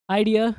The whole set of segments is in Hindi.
हाय डियर।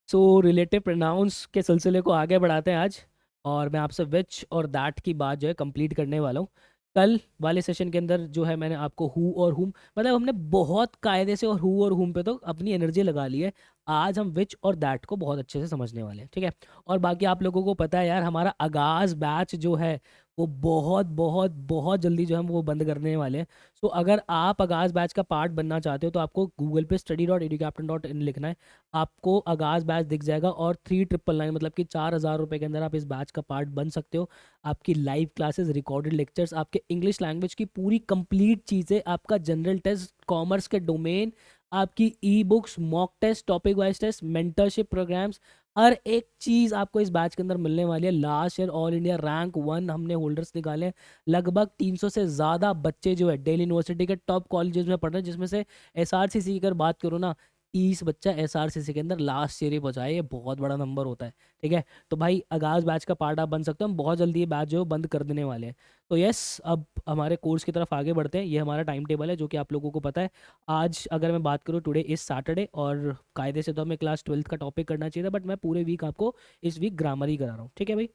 सो रिलेटिव प्रोनाउंस के सिलसिले को आगे बढ़ाते हैं आज। और मैं आपसे विच और दैट की बात जो है कंप्लीट करने वाला हूँ। कल वाले सेशन के अंदर जो है मैंने आपको हु और हुम मतलब हमने बहुत कायदे से और हु और हुम पे तो अपनी एनर्जी लगा ली है। आज हम विच और दैट को बहुत अच्छे से समझने वाले हैं, ठीक है। और बाकी आप लोगों को पता है यार, हमारा आगाज़ बैच जो है वो बहुत बहुत बहुत जल्दी जो है हम वो बंद करने वाले हैं। सो अगर आप आगाज़ बैच का पार्ट बनना चाहते हो तो आपको गूगल पे study.educaptain.in लिखना है। आपको आगाज़ बैच दिख जाएगा और 3999 मतलब कि 4,000 रुपये के अंदर आप इस बैच का पार्ट बन सकते हो। आपकी लाइव क्लासेस, रिकॉर्डेड लेक्चर्स, आपके इंग्लिश लैंग्वेज की पूरी कंप्लीट चीज़ें, आपका जनरल टेस्ट, कॉमर्स के डोमेन, आपकी e books, mock test, topic wise test, mentorship programmes, हर एक चीज़ आपको इस बैच के अंदर मिलने वाली है। Last year all India rank 1 हमने होल्डर्स निकाले हैं। लगभग 300 से ज़्यादा बच्चे जो है दिल्ली यूनिवर्सिटी के टॉप कॉलेजेस में पढ़ रहे हैं, जिसमें से एसआरसीसी की अगर बात करूँ ना, 30 बच्चा एसआरसीसी के अंदर लास्ट ईयर ही पहुंचा है। ये बहुत बड़ा नंबर होता है, ठीक है। तो भाई आगाज बैच का पार्ट आप बन सकते हो। हम बहुत जल्दी ये बैच जो है वो बंद कर देने वाले हैं। तो यस, अब हमारे कोर्स की तरफ आगे बढ़ते हैं। ये हमारा टाइम टेबल है जो कि आप लोगों को पता है। आज अगर मैं बात करूँ, टुडे इस सैटरडे, और कायदे से तो हमें क्लास 12th का टॉपिक करना चाहिए था, बट मैं पूरे वीक आपको इस वीक ग्रामर ही करा रहा हूँ, ठीक है भाई।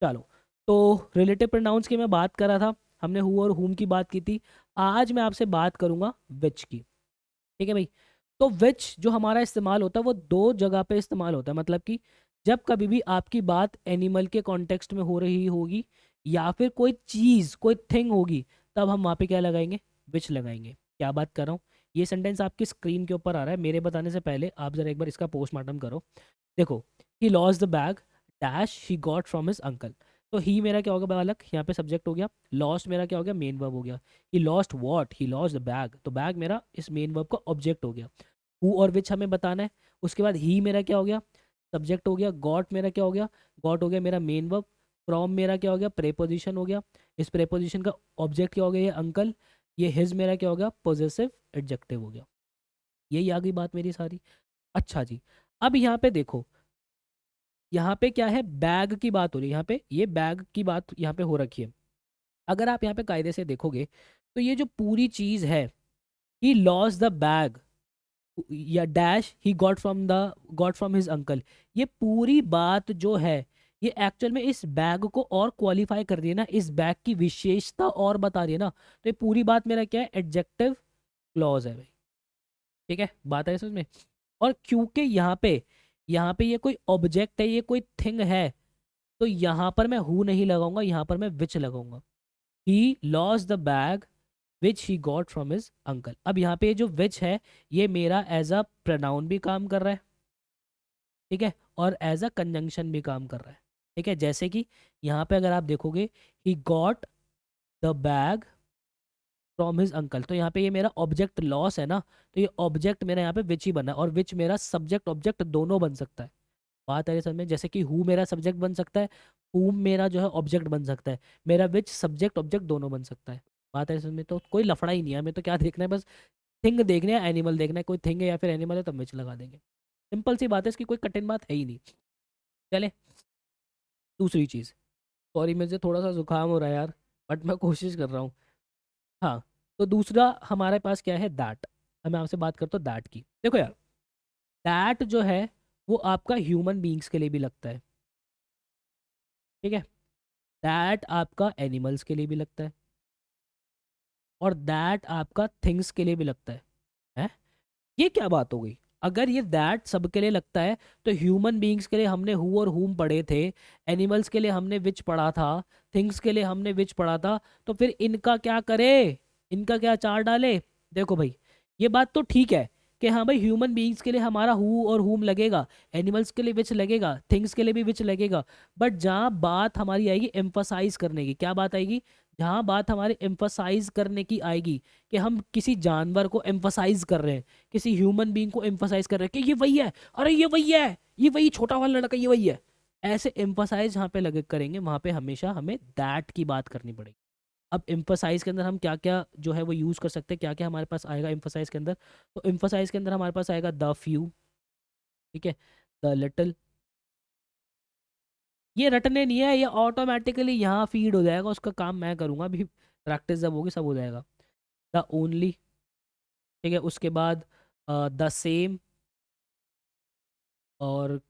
चलो, तो रिलेटिव प्रोनाउंस की मैं बात कर रहा था, हमने हु और हुम की बात की थी। आज मैं आपसे बात करूंगा विच की, ठीक है भाई। तो विच जो हमारा इस्तेमाल होता है वो दो जगह पे इस्तेमाल होता है। मतलब कि जब कभी भी आपकी बात एनिमल के कॉन्टेक्स्ट में हो रही होगी या फिर कोई चीज़, कोई थिंग होगी, तब हम वहाँ पे क्या लगाएंगे? विच लगाएंगे। क्या बात कर रहा हूँ? ये सेंटेंस आपकी स्क्रीन के ऊपर आ रहा है। मेरे बताने से पहले आप जरा एक बार इसका पोस्टमार्टम करो। देखो, he lost the bag dash he got from his uncle. तो ही मेरा क्या होगा बालक? यहाँ पे सब्जेक्ट हो गया। लॉस्ट मेरा क्या हो गया? मेन वर्ब हो गया। He lost what? He lost the bag. तो बैग मेरा इस मेन वर्ब का ऑब्जेक्ट हो गया। हु और विच हमें बताना है। उसके बाद ही मेरा क्या हो गया? सब्जेक्ट हो गया। गॉट मेरा क्या हो गया? गॉट हो गया मेरा मेन वर्ब। फ्रॉम मेरा क्या हो गया? प्रेपोजिशन हो गया। इस प्रेपोजिशन का ऑब्जेक्ट क्या हो गया? ये अंकल। ये हिज मेरा क्या हो गया? पोजेसिव एडजेक्टिव हो गया। यही आ गई बात मेरी सारी। अच्छा जी, अब यहाँ पे देखो, यहाँ पे क्या है? बैग की बात हो रही है। यहाँ पे ये बैग की बात यहाँ पे हो रखी है। अगर आप यहाँ पे कायदे से देखोगे तो ये जो पूरी चीज है, ही लॉस द बैग या dash he got from his uncle, ये पूरी बात जो है ये एक्चुअल में इस बैग को और क्वालिफाई कर रही है ना, इस बैग की विशेषता और बता रही है ना। तो ये पूरी बात मेरा क्या है? एडजेक्टिव क्लॉज है भाई, ठीक है। बात है समझ में। और क्योंकि यहाँ पे ये कोई ऑब्जेक्ट है, ये कोई थिंग है, तो यहाँ पर मैं हु नहीं लगाऊंगा, यहाँ पर मैं विच लगाऊंगा। He lost the bag which he got from his uncle. अब यहाँ पे जो विच है ये मेरा एज अ प्रोनाउन भी काम कर रहा है, ठीक है, और एज अ कंजंक्शन भी काम कर रहा है, ठीक है। जैसे कि यहाँ पे अगर आप देखोगे, he got the bag from his uncle, तो यहाँ पे ये मेरा ऑब्जेक्ट लॉस है ना, तो ये ऑब्जेक्ट मेरा यहाँ पे विच ही बना है, और विच मेरा सब्जेक्ट ऑब्जेक्ट दोनों बन सकता है। बात है समझ में। जैसे कि हु मेरा सब्जेक्ट बन सकता है, हुम मेरा जो है ऑब्जेक्ट बन सकता है, मेरा विच सब्जेक्ट ऑब्जेक्ट दोनों बन सकता है। बात है समझ में। तो कोई लफड़ा ही नहीं है, हमें तो क्या देखना है? बस थिंग देखना है, एनिमल देखना है। कोई थिंग है या फिर एनिमल है तब विच लगा देंगे। सिंपल सी बात है, इसकी कोई कठिन बात है ही नहीं। चले, दूसरी चीज़। सॉरी, मुझे थोड़ा सा जुकाम हो रहा है यार, बट मैं कोशिश कर रहा हूँ। हाँ, तो दूसरा हमारे पास क्या है? दैट। अब मैं आपसे बात करता हूँ दैट की। देखो यार, दैट जो है वो आपका ह्यूमन बींग्स के लिए भी लगता है, ठीक है। दैट आपका एनिमल्स के लिए भी लगता है, और दैट आपका थिंग्स के लिए भी लगता है? ये क्या बात हो गई? अगर ये दैट सबके लिए लगता है, तो ह्यूमन बीइंग्स के लिए हमने हु और हुम पढ़े थे, एनिमल्स के लिए हमने विच पढ़ा था, थिंग्स के लिए हमने विच पढ़ा था, तो फिर इनका क्या करे? इनका क्या चार डाले? देखो भाई, ये बात तो ठीक है कि हाँ भाई, ह्यूमन बीइंग्स के लिए हमारा हु और हुम लगेगा, एनिमल्स के लिए विच लगेगा, थिंग्स के लिए भी विच लगेगा। बट जहाँ बात हमारी आएगी एम्फसाइज करने की, क्या बात आएगी? जहाँ बात हमारे एम्फसाइज करने की आएगी, कि हम किसी जानवर को एम्फसाइज कर रहे हैं, किसी ह्यूमन बीइंग को एम्फसाइज कर रहे हैं कि ये वही है, अरे ये वही है, ये वही छोटा वाला लड़का, ये वही है, ऐसे एम्फसाइज जहाँ पे लगे करेंगे, वहां पे हमेशा हमें दैट की बात करनी पड़ेगी। अब एम्फसाइज के अंदर हम क्या क्या जो है वो यूज कर सकते हैं, क्या क्या हमारे पास आएगा एम्फसाइज के अंदर? तो एम्फसाइज के अंदर हमारे पास आएगा द फ्यू, ठीक है, द लिटिल। ये रटने नहीं है, ये ऑटोमेटिकली यहाँ फीड हो जाएगा, उसका काम मैं करूंगा अभी। प्रैक्टिस जब होगी सब हो जाएगा। द ओनली, ठीक है। उसके बाद द सेम, और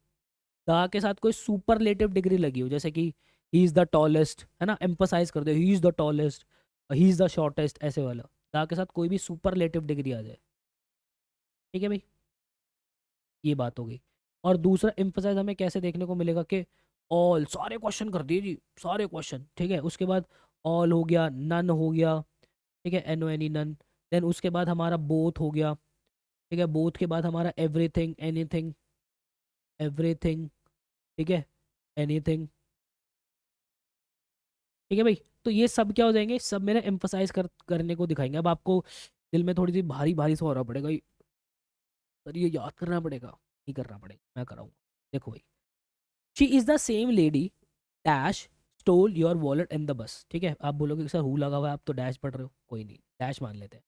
द के साथ कोई सुपरलेटिव डिग्री लगी हो, जैसे कि ही इज़ द टॉलेस्ट, है ना, एम्फोसाइज कर दो he is the tallest, he is the shortest, ऐसे वाला। द के साथ कोई भी सुपरलेटिव डिग्री आ जाए, ठीक है भाई, ये बात हो गई। और दूसरा एम्फोसाइज हमें कैसे देखने को मिलेगा कि ऑल, सारे क्वेश्चन कर दिए जी, सारे क्वेश्चन, ठीक है। उसके बाद ऑल हो गया, नन हो गया, ठीक है, N O any none. Then उसके बाद हमारा बोथ हो गया, ठीक है। बोथ के बाद हमारा एवरीथिंग, एनीथिंग, एवरीथिंग, ठीक है, एनीथिंग, ठीक है भाई। तो ये सब क्या हो जाएंगे, सब मेरा एम्फोसाइज करने को दिखाएंगे। अब आपको दिल में थोड़ी सी भारी भारी सा हो रहा पड़ेगा, सर ये याद करना पड़ेगा, नहीं करना पड़ेगा, मैं कराऊंगा। देखो भाई, she is the same lady dash stole your wallet in the bus, ठीक है। आप बोलोगे कि सर हु लगा हुआ है, आप तो डैश पढ़ रहे हो, कोई नहीं, डैश मान लेते हैं।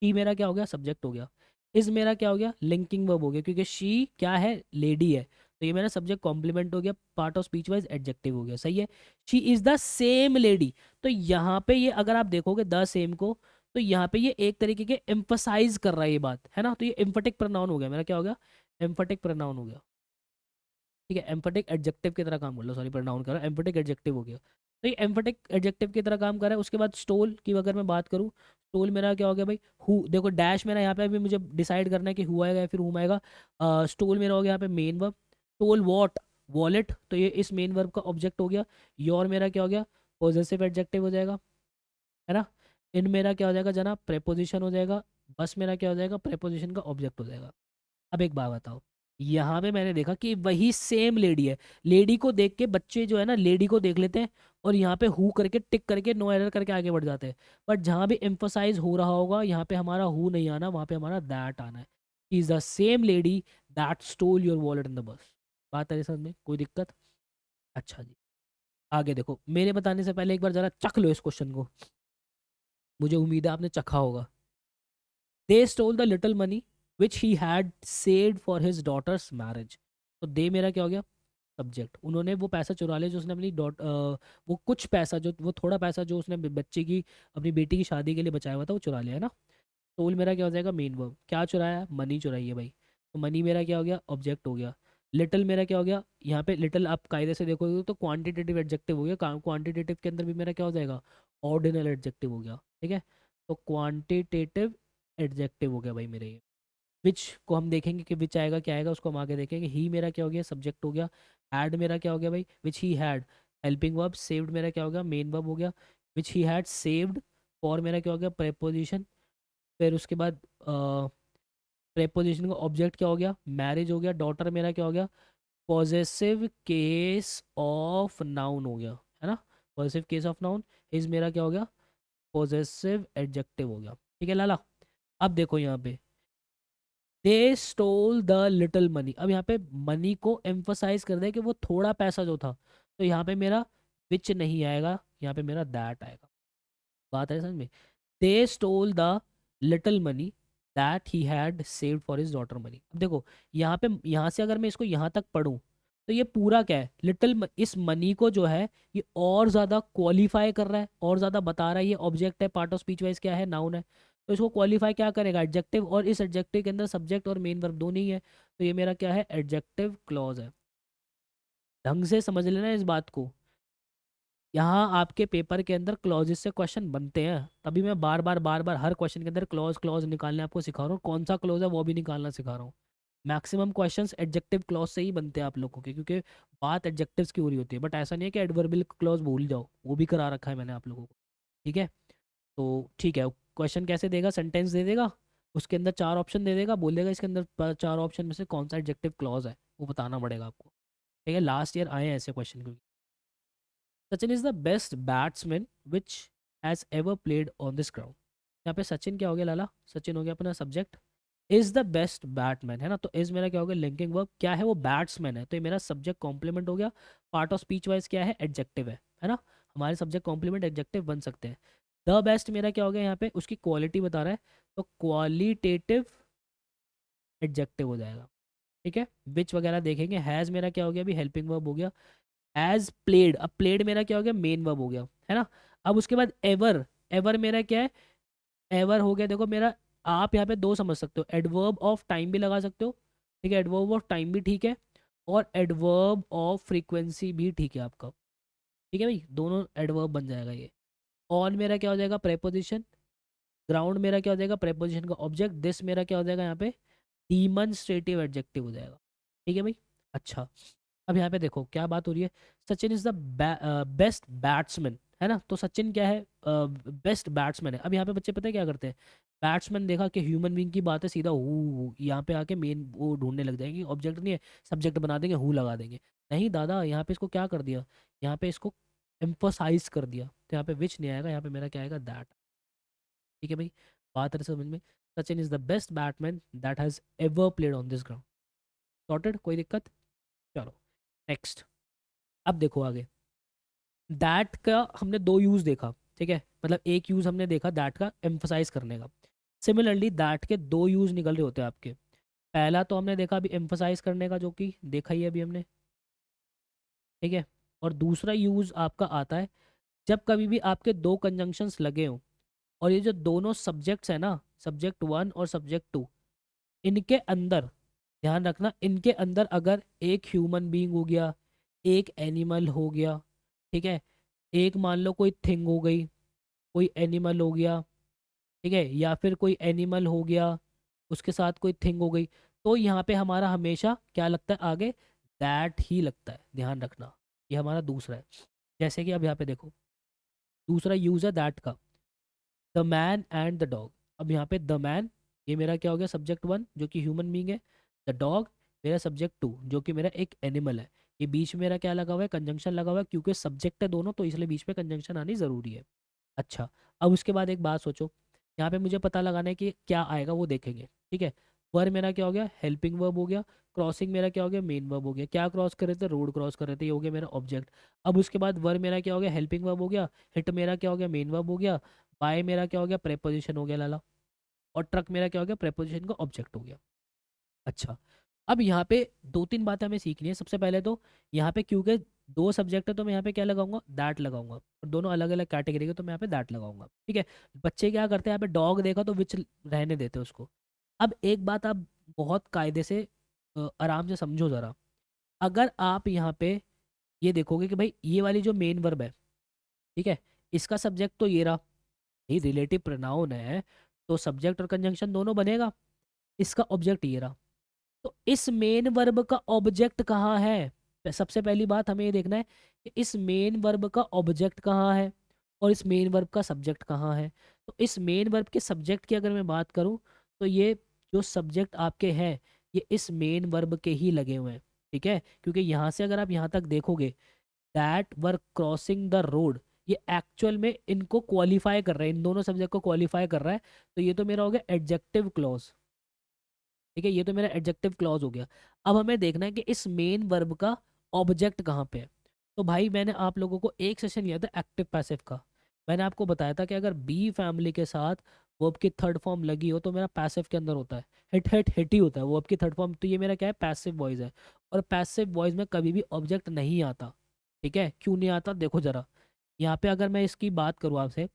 शी मेरा क्या हो गया, सब्जेक्ट हो गया। इज मेरा क्या हो गया, लिंकिंग वर्ब हो गया, क्योंकि शी क्या है, लेडी है, तो ये मेरा सब्जेक्ट कॉम्प्लीमेंट हो गया, part of speech wise adjective हो गया, सही है। She is the same lady, तो यहाँ पे ये अगर आप देखोगे द सेम को, तो यहाँ पे ये एक तरीके के एम्फसाइज कर रहा है ये बात, है ना। तो ये एम्फटिक प्रोनाउन हो गया मेरा, क्या हो गया, एम्फटिक प्रोनाउन हो गया, ठीक है। एम्फटिक एडजेक्टिव की तरह काम कर लो, सॉरी प्रोनाउन कर रहा हूँ, एम्फटिक एडजेक्टिव हो गया। तो ये एम्फटिक एडजेक्टिव की तरह काम कर रहा है। उसके बाद स्टोल की अगर मैं बात करूँ, स्टोल मेरा क्या हो गया भाई, हु, देखो डैश मेरा यहाँ पे अभी मुझे डिसाइड करना है कि हु आएगा या फिर हुम आएगा। स्टोल मेरा हो गया यहाँ पे main verb, stole what, wallet, तो ये इस मेन वर्ब का ऑब्जेक्ट हो गया। योर मेरा क्या हो गया, पॉजेसिव एडजेक्टिव हो जाएगा, है ना। इन मेरा क्या हो जाएगा जनाब, प्रेपोजिशन हो जाएगा। बस मेरा क्या हो जाएगा, प्रेपोजिशन का ऑब्जेक्ट हो जाएगा। अब एक बात बताओ, यहाँ पे मैंने देखा कि वही सेम लेडी है। लेडी को देख के बच्चे जो है ना, लेडी को देख लेते हैं और यहाँ पे हु करके टिक करके नो एरर करके आगे बढ़ जाते हैं। बट जहाँ भी एम्फोसाइज हो रहा होगा, यहाँ पे हमारा हु नहीं आना, वहाँ पे हमारा दैट आना है। Is the same lady that stole your wallet in the bus. बात है समझ में, कोई दिक्कत? अच्छा जी, आगे देखो, मेरे बताने से पहले एक बार जरा चख लो इस क्वेश्चन को, मुझे उम्मीद है आपने चखा होगा। They stole the little money which he had saved for his daughter's marriage, तो दे मेरा क्या हो गया, सब्जेक्ट। उन्होंने वो पैसा चुरा लिया जो उसने अपनी वो कुछ पैसा, जो वो थोड़ा पैसा जो उसने बच्चे की, अपनी बेटी की शादी के लिए बचाया हुआ था, वो चुरा लिया, है ना। टोल मेरा क्या हो जाएगा, मेन वर्ब। क्या चुराया, मनी चुराई है भाई, तो मनी मेरा क्या हो गया, ऑब्जेक्ट हो गया। लिटिल मेरा क्या हो गया, यहाँ पे लिटिल आप कायदे से देखोगे तो क्वांटिटेटिव एडजेक्टिव हो गया। क्वांटिटेटिव के अंदर भी मेरा क्या हो जाएगा, ऑर्डिनल एडजेक्टिव हो गया, ठीक है। तो क्वांटिटेटिव एडजेक्टिव हो गया भाई मेरे ये। विच को हम देखेंगे कि विच आएगा क्या आएगा, उसको हम आगे देखेंगे। ही मेरा क्या हो गया, सब्जेक्ट हो गया। हैड मेरा क्या हो गया भाई, which he had, helping verb. Saved मेरा क्या हो गया, मेन वर्ब हो गया। Which he had saved, for मेरा क्या हो गया, प्रेपोजिशन। फिर उसके बाद प्रेपोजिशन का ऑब्जेक्ट क्या हो गया, मैरिज हो गया। डॉटर मेरा क्या हो गया, पॉजेसिव केस ऑफ नाउन हो गया, है ना, possessive case of noun. Is मेरा क्या हो गया, पॉजेसिव एडजेक्टिव हो गया, ठीक है लाला। अब देखो यहाँ पे, दे स्टोल द लिटिल मनी, अब यहाँ पे मनी को एम्फोसाइज कर दे कि वो थोड़ा पैसा जो था, तो यहाँ पे मेरा विच नहीं आएगा, यहाँ पे मेरा दैट आएगा। बात है समझ में। They stole the little money that he had saved for his daughter money. अब देखो, यहाँ पे, यहाँ से अगर मैं इसको यहाँ तक पढूं, तो ये पूरा क्या है, इस मनी को जो है, ये और ज़्यादा क्वालिफाई कर रहा है, और ज़्यादा बता रहा है। ये ऑब्जेक्ट है, पार्ट ऑफ स्पीच वाइज क्या है, नाउन है, तो इसको क्वालिफाई क्या करेगा, एडजेक्टिव। और इस एडजेक्टिव के अंदर सब्जेक्ट और मेन वर्ब दोनों ही है, तो ये मेरा क्या है, एडजेक्टिव क्लॉज है। ढंग से समझ लेना इस बात को। यहाँ आपके पेपर के अंदर क्लॉजेस से क्वेश्चन बनते हैं, तभी मैं बार बार हर क्वेश्चन के अंदर क्लॉज क्लॉज निकालने आपको सिखा रहा हूँ। कौन सा क्लॉज है वो भी निकालना सिखा रहा हूँ। मैक्सिमम क्वेश्चंस एडजेक्टिव क्लॉज से ही बनते हैं आप लोगों के, क्योंकि बात एडजेक्टिव्स की हो रही होती है। बट ऐसा नहीं है कि एडवर्बियल क्लॉज भूल जाओ, वो भी करा रखा है मैंने आप लोगों को, ठीक है। तो ठीक है, क्वेश्चन कैसे देगा, सेंटेंस दे देगा, उसके अंदर चार ऑप्शन दे देगा, बोलेगा इसके अंदर चार ऑप्शन में से कौन सा एडजेक्टिव क्लॉज है, वो बताना पड़ेगा आपको, ठीक है। लास्ट ईयर आए हैं ऐसे question. Sachin is the best batsman which has ever played on this ground. यहाँ पे सचिन क्या हो गया लाला, सचिन हो गया अपना subject. Is the best Batman, है ना, तो इज मेरा क्या हो गया, लिंकिंग वर्ब। क्या है वो, बैट्समैन है, तो ये मेरा सब्जेक्ट कॉम्प्लीमेंट हो गया। पार्ट ऑफ स्पीच वाइज क्या है, एडजेक्टिव है ना। हमारे सब्जेक्ट कॉम्प्लीमेंट एडजेक्टिव बन सकते हैं। द बेस्ट मेरा क्या हो गया, यहाँ पे उसकी क्वालिटी बता रहा है, तो क्वालिटेटिव एडजेक्टिव हो जाएगा, ठीक है। विच वगैरह देखेंगे। हैज़ मेरा क्या हो गया, अभी हेल्पिंग वर्ब हो गया। एज प्लेड, अब प्लेड मेरा क्या हो गया, मेन वर्ब हो गया, है ना। अब उसके बाद एवर, एवर मेरा क्या है, एवर हो गया। देखो मेरा, आप यहाँ पे दो समझ सकते हो, एडवर्ब ऑफ टाइम भी लगा सकते हो, ठीक है, एडवर्ब ऑफ टाइम भी ठीक है। और एडवर्ब ऑफ फ्रीक्वेंसी भी ठीक है आपका। ठीक है भाई, दोनों एडवर्ब बन जाएगा ये। ऑन मेरा क्या हो जाएगा, प्रेपोजिशन। ग्राउंड मेरा क्या हो जाएगा, प्रेपोजिशन का ऑब्जेक्ट। दिस मेरा क्या हो जाएगा यहाँ पे, डिमॉन्स्ट्रेटिव एडजेक्टिव हो जाएगा। ठीक है भाई। अच्छा, अब यहाँ पे देखो क्या बात हो रही है। Sachin is the best batsman, है ना। तो सचिन क्या है, बेस्ट बैट्समैन है। अब यहाँ पे बच्चे पता है क्या करते हैं, बैट्समैन देखा कि ह्यूमन बीइंग की बात है, सीधा हु यहाँ पे आके मेन वो ढूंढने लग जाएंगे, ऑब्जेक्ट नहीं है, सब्जेक्ट बना देंगे, हु लगा देंगे। नहीं दादा, यहाँ पे इसको क्या कर दिया, यहाँ पे इसको एम्फोसाइज कर दिया, तो यहाँ पे विच नहीं आएगा, यहाँ पे मेरा क्या आएगा, दैट। ठीक है भाई, बात है समझ में। Sachin is the best batsman that has ever played on this ground. Sorted, कोई दिक्कत। चलो नेक्स्ट। अब देखो आगे, दैट का हमने दो यूज देखा। ठीक है, मतलब एक यूज हमने देखा दैट का एम्फसाइज करने का। सिमिलरली दैट के दो यूज निकल रहे होते हैं आपके। पहला तो हमने देखा अभी एम्फसाइज करने का, जो कि देखा ही है अभी हमने। ठीक है, और दूसरा यूज आपका आता है जब कभी भी आपके दो कंजंक्शंस लगे हों, और ये जो दोनों सब्जेक्ट्स है ना, सब्जेक्ट वन और सब्जेक्ट टू, इनके अंदर ध्यान रखना, इनके अंदर अगर एक ह्यूमन बीइंग हो गया, एक एनिमल हो गया, ठीक है, एक मान लो कोई थिंग हो गई, कोई एनिमल हो गया, ठीक है, या फिर कोई एनिमल हो गया उसके साथ कोई थिंग हो गई, तो यहाँ पे हमारा हमेशा क्या लगता है आगे, दैट ही लगता है। ध्यान रखना, ये हमारा दूसरा है। जैसे कि अब यहाँ पे देखो, दूसरा यूज है दैट का, the man and the dog. अब यहाँ पे द मैन, ये मेरा क्या हो गया, सब्जेक्ट वन जो कि ह्यूमन बींग है। द डॉग मेरा सब्जेक्ट टू जो कि मेरा एक एनिमल है। ये बीच में मेरा क्या लगा हुआ है, कंजंक्शन लगा हुआ है, क्योंकि सब्जेक्ट है दोनों, तो इसलिए बीच में कंजंक्शन आनी ज़रूरी है। अच्छा, अब उसके बाद एक बात सोचो, यहाँ पे मुझे पता लगाना है कि क्या आएगा, वो देखेंगे। ठीक है, वर मेरा क्या हो गया, हेल्पिंग वर्ब हो गया। क्रॉसिंग मेरा क्या हो गया, मेन वर्ब हो गया। क्या क्रॉस कर रहे थे, रोड क्रॉस कर रहे थे, ये हो गया मेरा ऑब्जेक्ट। अब उसके बाद वर मेरा क्या हो गया, हेल्पिंग वर्ब हो गया। हिट मेरा क्या हो गया, मेन वर्ब हो गया। बाय मेरा क्या हो गया, प्रेपोजिशन हो गया लाला। और ट्रक मेरा क्या हो गया, प्रेपोजिशन का ऑब्जेक्ट हो गया। अच्छा, अब यहाँ पे दो तीन बातें हमें सीखनी है। सबसे पहले तो यहाँ पे क्योंकि दो सब्जेक्ट है, तो मैं यहाँ पे क्या लगाऊंगा, दैट लगाऊंगा। और दोनों अलग अलग कैटेगरी के, तो मैं यहाँ पे दैट लगाऊंगा। ठीक है, बच्चे क्या करते हैं, यहाँ पे डॉग देखा तो विच रहने देते हैं उसको। अब एक बात आप बहुत कायदे से आराम से समझो ज़रा। अगर आप यहाँ पे ये देखोगे कि भाई ये वाली जो मेन वर्ब है, ठीक है, इसका सब्जेक्ट तो ये रहा, ये रिलेटिव प्रोनाउन है, तो सब्जेक्ट और कंजंक्शन दोनों बनेगा। इसका ऑब्जेक्ट ये रहा, तो इस मेन वर्ब का ऑब्जेक्ट कहाँ है। सबसे पहली बात हमें ये देखना है कि इस मेन वर्ब का ऑब्जेक्ट कहाँ है और इस मेन वर्ब का सब्जेक्ट कहाँ है। तो इस मेन वर्ब के सब्जेक्ट की अगर मैं बात करूँ, तो ये जो सब्जेक्ट आपके हैं, ये इस मेन वर्ब के ही लगे हुए हैं। ठीक है, क्योंकि यहाँ से अगर आप यहाँ तक देखोगे, that were crossing the road, ये एक्चुअल में इनको क्वालिफाई कर रहा है, इन दोनों सब्जेक्ट को क्वालिफाई कर रहा है। तो ये तो मेरा हो गया एडजेक्टिव क्लॉज। ठीक है, ये तो मेरा एडजेक्टिव क्लॉज हो गया। अब हमें देखना है कि इस मेन वर्ब का ऑब्जेक्ट कहाँ पे है। तो भाई मैंने आप लोगों को एक सेशन लिया था एक्टिव पैसिव का। मैंने आपको बताया था कि अगर बी फैमिली के साथ वर्ब की थर्ड फॉर्म लगी हो, तो मेरा पैसिव के अंदर होता है, हिट हिट हिट ही होता है वर्ब की थर्ड फॉर्म। तो ये मेरा क्या है, पैसिव वॉइस है। और पैसिव वॉइस में कभी भी ऑब्जेक्ट नहीं आता। ठीक है, क्यों नहीं आता, देखो जरा। यहाँ पे अगर मैं इसकी बात करूँ आपसे,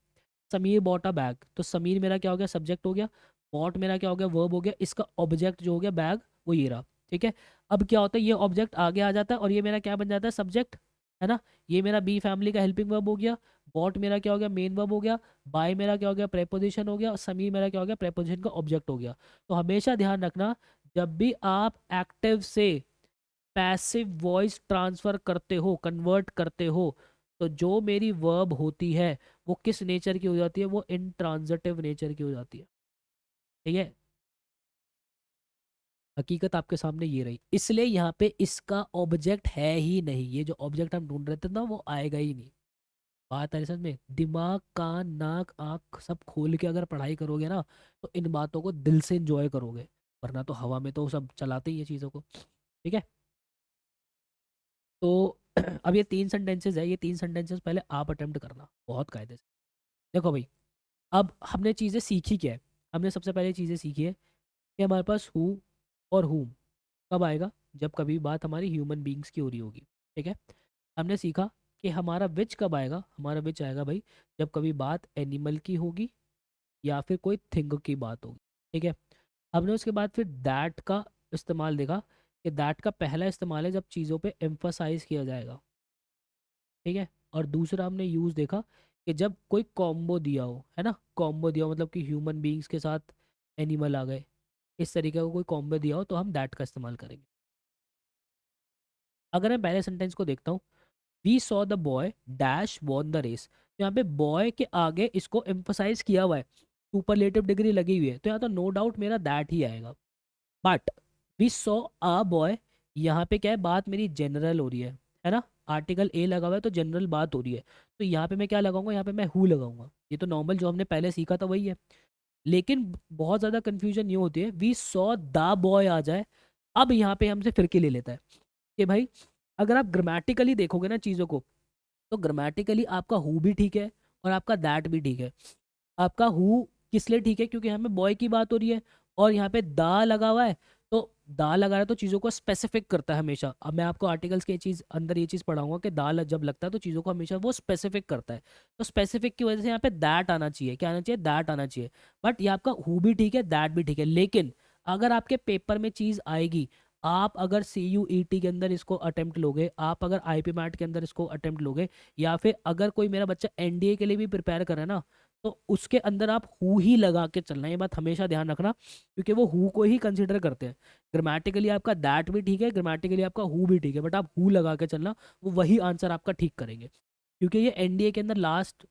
समीर बॉट अ बैग, तो समीर मेरा क्या हो गया, सब्जेक्ट हो गया। बॉट मेरा क्या हो गया, वर्ब हो गया। इसका ऑब्जेक्ट जो हो गया बैग, वो ये रहा। ठीक है, अब क्या होता है, ये ऑब्जेक्ट आगे आ जाता है और ये मेरा क्या बन जाता है, सब्जेक्ट, है ना। ये मेरा बी फैमिली का हेल्पिंग वर्ब हो गया। बॉट मेरा क्या हो गया, मेन वर्ब हो गया। बाय मेरा क्या हो गया, प्रेपोजिशन हो गया। और समीर मेरा क्या हो गया, प्रेपोजिशन का ऑब्जेक्ट हो गया। तो हमेशा ध्यान रखना, जब भी आप एक्टिव से पैसिव वॉइस ट्रांसफर करते हो, कन्वर्ट करते हो, तो जो मेरी वर्ब होती है वो किस नेचर की हो जाती है, वो इंट्रांजिटिव नेचर की हो जाती है। ठीक है, हकीकत आपके सामने ये रही। इसलिए यहाँ पे इसका ऑब्जेक्ट है ही नहीं, ये जो ऑब्जेक्ट हम ढूंढ रहे थे ना, वो आएगा ही नहीं। बात है समझ में, दिमाग कान नाक आँख सब खोल के अगर पढ़ाई करोगे ना, तो इन बातों को दिल से इंजॉय करोगे। वरना तो हवा में तो सब चलाते ही है चीज़ों को। ठीक है, तो अब ये तीन सेंटेंसेस है, ये तीन सेंटेंसेस पहले आप अटेम्प्ट करना बहुत कायदे से। देखो भाई, अब हमने चीज़ें सीखी क्या है। हमने सबसे पहले चीज़ें सीखी है कि हमारे पास हु और हुम कब आएगा, जब कभी बात हमारी ह्यूमन बींग्स की हो रही होगी। ठीक है, हमने सीखा कि हमारा विच कब आएगा, हमारा विच आएगा भाई जब कभी बात एनिमल की होगी या फिर कोई थिंग की बात होगी। ठीक है, हमने उसके बाद फिर दैट का इस्तेमाल देखा कि दैट का पहला इस्तेमाल है जब चीज़ों पे एम्फसाइज किया जाएगा, ठीक है। और दूसरा हमने यूज़ देखा कि जब कोई कॉम्बो दिया हो, है ना, कॉम्बो दिया हो मतलब कि ह्यूमन बीइंग्स के साथ एनिमल आ गए, इस तरीके का कोई कॉम्बो दिया हो तो हम दैट का इस्तेमाल करेंगे। अगर मैं पहले सेंटेंस को देखता हूँ, we saw the boy dash won the race, तो यहाँ पे बॉय के आगे इसको एम्फसाइज किया हुआ है, सुपरलेटिव डिग्री लगी हुई है, तो यहाँ तो नो डाउट मेरा दैट ही आएगा। But we saw a boy, यहाँ पे क्या है, बात मेरी जनरल हो रही है ना, आर्टिकल ए लगा हुआ है तो जनरल बात हो रही है, तो यहाँ पे मैं क्या लगाऊंगा, यहाँ पे मैं हु लगाऊंगा, ये तो नॉर्मल जो हमने पहले सीखा था वही है। लेकिन बहुत ज़्यादा कन्फ्यूजन ये होती है, वी सॉ द बॉय आ जाए, अब यहाँ पे हमसे फिर के ले लेता है कि भाई अगर आप ग्रामेटिकली देखोगे ना चीज़ों को, तो ग्रामेटिकली आपका हु भी ठीक है और आपका दैट भी ठीक है। आपका हु किस लिए ठीक है, क्योंकि यहाँ पे बॉय की बात हो रही है और यहाँ पे दा लगा हुआ है, तो दा लगा रहा है तो चीज़ों को स्पेसिफिक करता है हमेशा। अब मैं आपको आर्टिकल्स के चीज़ अंदर ये चीज़ पढ़ाऊंगा कि दा जब लगता है तो चीज़ों को हमेशा वो स्पेसिफिक करता है, तो स्पेसिफिक की वजह से यहाँ पे दैट आना चाहिए, क्या आना चाहिए, दैट आना चाहिए। बट ये आपका हु भी ठीक है, दैट भी ठीक है, लेकिन अगर आपके पेपर में चीज़ आएगी, आप अगर सी यू ई टी के अंदर इसको अटेम्प्ट लोगे, आप अगर आई पी मैट के अंदर इसको अटेम्प्ट लोगे, या फिर अगर कोई मेरा बच्चा एन डी ए के लिए भी प्रिपेयर कर रहा है ना, तो उसके अंदर आप हु ही लगा के चलना, ये बात हमेशा ध्यान रखना, क्योंकि वो हु को ही कंसिडर करते हैं। ग्रामेटिकली आपका दैट भी ठीक है, ग्रामेटिकली आपका हु भी ठीक है, बट आप हु लगा के चलना, वो वही आंसर आपका ठीक करेंगे, क्योंकि ये एनडीए के अंदर लास्ट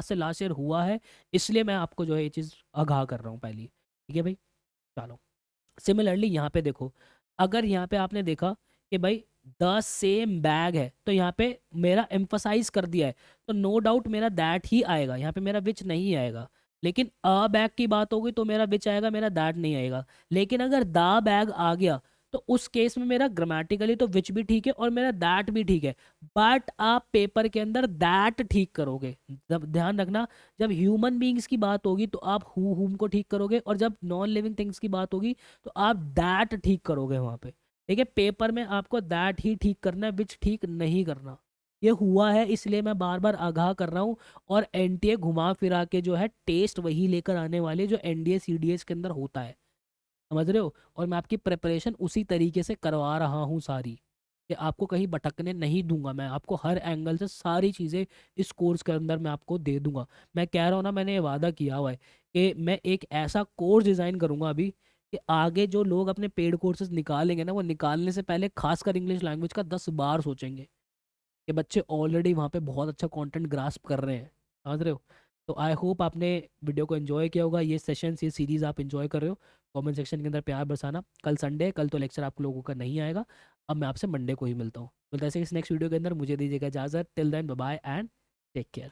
से लास्ट ईयर हुआ है, इसलिए मैं आपको जो है ये चीज़ आगाह कर रहा हूँ पहली, ठीक है भाई। चलो, सिमिलरली यहाँ पे देखो, अगर यहाँ पे आपने देखा कि भाई द सेम बैग है, तो यहाँ पे मेरा एम्फसाइज कर दिया है, तो नो डाउट मेरा दैट ही आएगा, यहाँ पे मेरा विच नहीं आएगा। लेकिन अ बैग की बात होगी तो मेरा विच आएगा, मेरा दैट नहीं आएगा। लेकिन अगर द बैग आ गया, तो उस केस में मेरा ग्रामेटिकली तो विच भी ठीक है और मेरा दैट भी ठीक है, बट आप पेपर के अंदर दैट ठीक करोगे। जब ध्यान रखना, जब ह्यूमन बीइंग्स की बात होगी तो आप हु हुम को ठीक करोगे, और जब नॉन लिविंग थिंग्स की बात होगी तो आप दैट ठीक करोगे वहां पे। ठीक है, पेपर में आपको दैट ही ठीक करना है, विच ठीक नहीं करना। ये हुआ है, इसलिए मैं बार बार आगाह कर रहा हूँ। और एनटीए घुमा फिरा के जो है टेस्ट वही लेकर आने वाले जो एनडीए सीडीएस के अंदर होता है, समझ रहे हो। और मैं आपकी प्रिपरेशन उसी तरीके से करवा रहा हूँ सारी, कि आपको कहीं भटकने नहीं दूंगा, मैं आपको हर एंगल से सारी चीज़ें इस कोर्स के अंदर मैं आपको दे दूंगा। मैं कह रहा हूँ ना, मैंने ये वादा किया हुआ है कि मैं एक ऐसा कोर्स डिज़ाइन करूंगा अभी, कि आगे जो लोग अपने पेड कोर्सेज निकालेंगे ना, वो निकालने से पहले खासकर इंग्लिश लैंग्वेज का 10 बार सोचेंगे, कि बच्चे ऑलरेडी वहाँ पे बहुत अच्छा कंटेंट ग्रास्प कर रहे हैं, समझ रहे हो। तो आई होप आपने वीडियो को एंजॉय किया होगा, ये सेशंस ये सीरीज़ आप एंजॉय कर रहे हो। कमेंट सेक्शन के अंदर प्यार बरसाना। कल संडे है, कल तो लेक्चर आप लोगों का नहीं आएगा। अब मैं आपसे मंडे को ही मिलता हूँ, मिलता है इस नेक्स्ट वीडियो के अंदर। मुझे दीजिएगा इजाज़त, till then bye bye and take care.